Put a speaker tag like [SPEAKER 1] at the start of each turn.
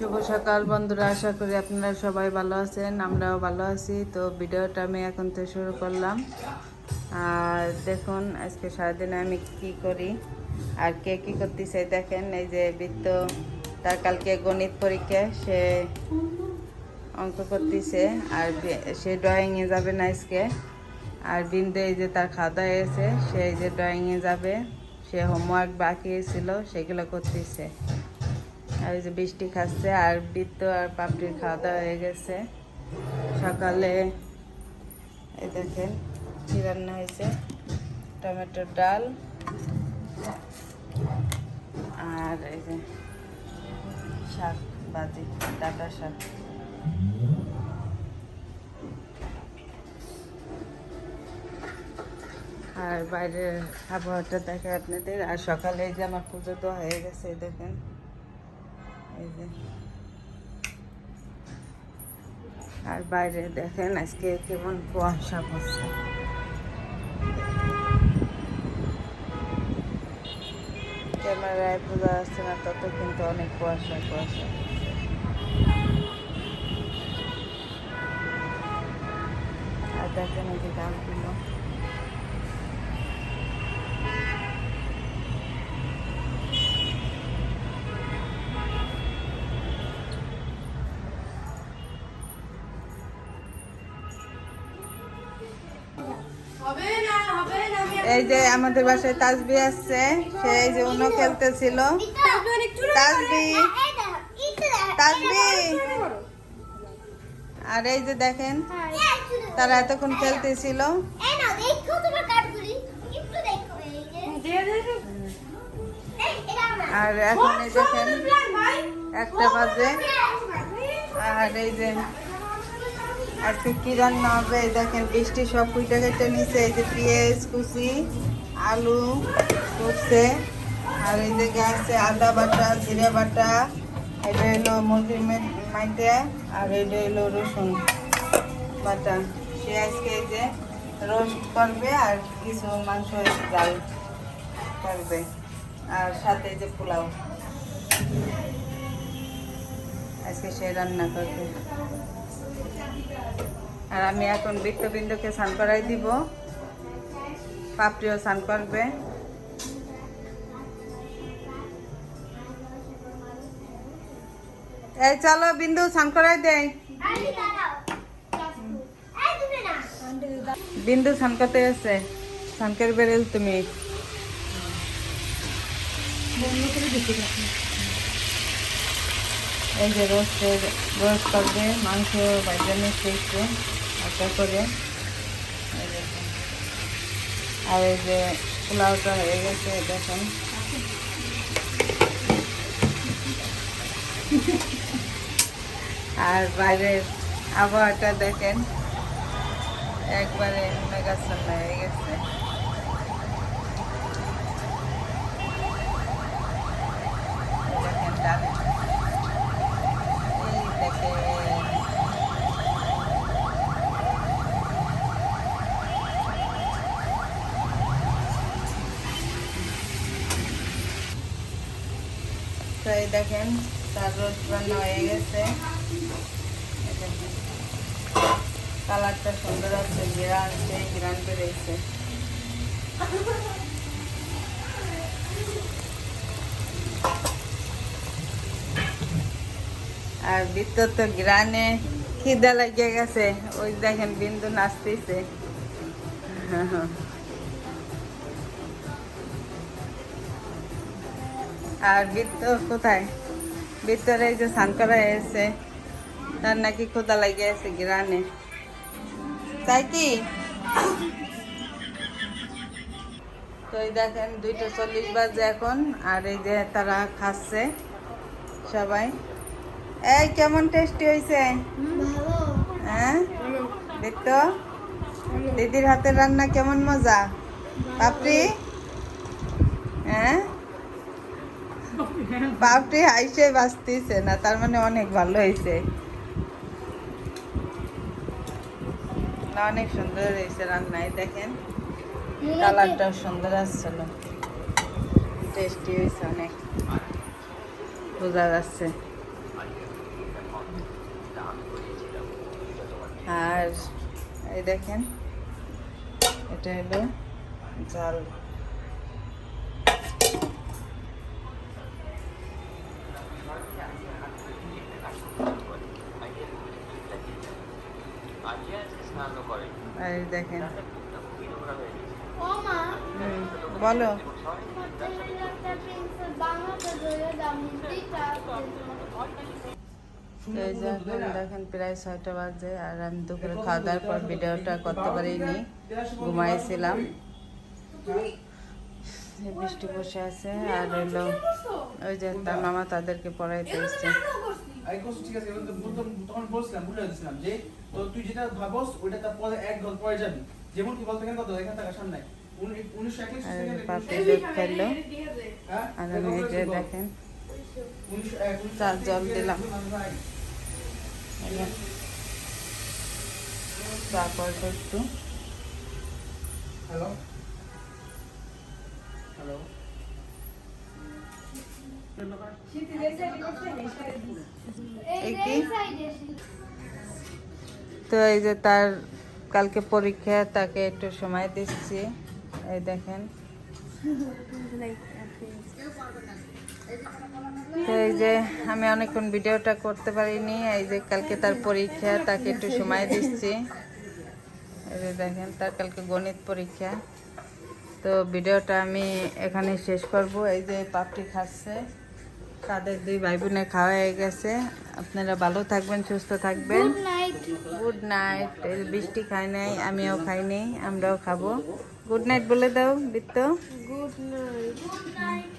[SPEAKER 1] শুভ সকাল বন্ধুরা, আশা করি আপনারা সবাই ভালো আছেন, আমরাও ভালো আছি। তো ভিডিওটা আমি এখন থেকে শুরু করলাম। আর দেখুন আজকে সারাদিনে আমি কি করি আর কে কী করতেছে। দেখেন এই যে বৃত্ত, তার কালকে গণিত পরীক্ষা, সে অঙ্ক করতেছে আর সে ড্রয়িংয়ে যাবে না আজকে। আর বিন্দু এই যে তার খাওয়া দাওয়া হয়েছে, সে এই যে ড্রয়িংয়ে যাবে, সে হোমওয়ার্ক বাকি ছিল সেগুলো করতেছে। আর এই যে বৃষ্টি খাচ্ছে। আর বৃত্ত আর পাপড়ির খাওয়া দাওয়া হয়ে গেছে। সকালে এই দেখেন কি রান্না হয়েছে, টমেটোর ডাল আর এই যে শাক ভাজি, ডাঁটা শাক। আর বাইরের আবহাওয়াটা দেখে আপনাদের। আর সকালে এই যে আমার পুজো তো হয়ে গেছে, দেখেন এই যে। আর বাইরে দেখেন আজকে কেমন কুয়াশা পড়ছে। ক্যামেরায় বোঝা যাচ্ছে না, তত কিন্তু অনেক কুয়াশা কুয়াশা। আর দেখেন এই যে গাছগুলো। এই যে আমাদের বাসায় তাসবি আসছে, সে এই যে অন্য খেলতেছিল। তাসবি তাসবি। আর এই যে দেখেন তারা এতক্ষণ খেলতেছিল। আর এখন এই দেখেন 1টা বাজে। আর এই যে আজকে কি রান্না হবে দেখেন, বৃষ্টি সব কুইটা কেটে নিছে। এই যে পেঁয়াজ কুচি, আলু করছে। আর এই যে আছে আদা বাটা, জিরে বাটা, এটা হলো মুরগির মাইতে, আর এটা হলো রসুন বাটা। সে আজকে এই যে রোস্ট করবে আর কিছু মাংস ডাল করবে, আর সাথে যে পোলাও আজকে সে রান্না করবে। আর আমি এখন বৃত্তবিন্দুকে স্নান করাই দিব, পাপড়িও স্নান করবে। এই চলো বিন্দু স্নান করাই দেয়। বিন্দু স্নান করতে গেছে, স্নান করে বেরেল তুমি। এই যে রোস্ট করবে, মাংস ভাজনে খেয়েছে আশা করে। আর এই যে পোলাওটা হয়ে গেছে দেখেন। আর বাইরের আবহাওয়াটা দেখেন, একবারে মেঘাচ্ছন্ন হয়ে গেছে। দেখেন ডালে এই দেখেন। তো এই দেখেন তার রোস্ট রান্না হয়ে গেছে। কালারটা সুন্দর আছে, ঘিরান সেই ঘিরান বেরিয়েছে। আর ভিতর তো গ্রানে খিদা লাগিয়ে গেছে, ওই দেখেন বিন্দু নাচতেছে। আর বৃত্ত কোথায়? ভিতরে এই যে স্নান করা হয়েছে, তার নাকি ক্ষুদা লাগিয়ে আছে গ্রানে, তাই কি? তো এই দেখেন 2:40 বাজে এখন। আর এই যে তারা খাচ্ছে সবাই। এই কেমন টেস্টি হয়েছে? হ্যাঁ বৃত্ত, দিদির হাতের রান্না কেমন মজা? পাপড়ি, হ্যাঁ পাপড়ি হাইসে বাঁচতেছে না, তার মানে অনেক ভালো হয়েছে, অনেক সুন্দর হয়েছে রান্নায়। দেখেন কালারটাও সুন্দর আসছিল, টেস্টি হয়েছে, অনেক বোঝা যাচ্ছে। আর এই দেখেন এটা হলো জাল। আর এই দেখেন বলো। এই যে এখন দেখেন প্রায় 6টা বাজে, আর আমি দুপুরে খাওয়া দাওয়ার পর ভিডিওটা করতে পারিনি, ঘুমাইছিলাম। বৃষ্টি বসে আছে, আর হইলো ওই যে তার মামা তাদেরকে পড়াইতে এসছে।
[SPEAKER 2] ঠিক আছে, তখন বলছিলাম, বুঝে দিয়েছিলাম যে তো তুই যেটা ভাবস ওইটা তার পরে এক ঘর পরে যাবি, যেমন কি বলতে গেলে কত এখান থেকে সামনে 1941
[SPEAKER 1] পাপড়ি দুধ খাইলো, আর আমি এই যে দেখেন চা জল দিলাম, চা করবো একটু।
[SPEAKER 2] হ্যালো হ্যালো
[SPEAKER 1] এই কি তো এই যে তার কালকে পরীক্ষা, তাকে একটু সময় দিচ্ছি। এই দেখেন তো এই যে আমি অনেকক্ষণ ভিডিওটা করতে পারিনি, এই যে কালকে তার পরীক্ষা, তাকে একটু সময় দিচ্ছি। এই যে দেখেন তার কালকে গণিত পরীক্ষা। তো ভিডিওটা আমি এখানে শেষ করব। এই যে পাপড়ি খাচ্ছে, তাদের 2 ভাই বোনের খাওয়া হয়ে গেছে। আপনারা ভালো থাকবেন, সুস্থ থাকবেন। Good night. বৃষ্টি খাই নাই, আমিও খাই নাই, আমরাও খাবো। গুড নাইট বলে দাও বৃত্ত।
[SPEAKER 3] Good night.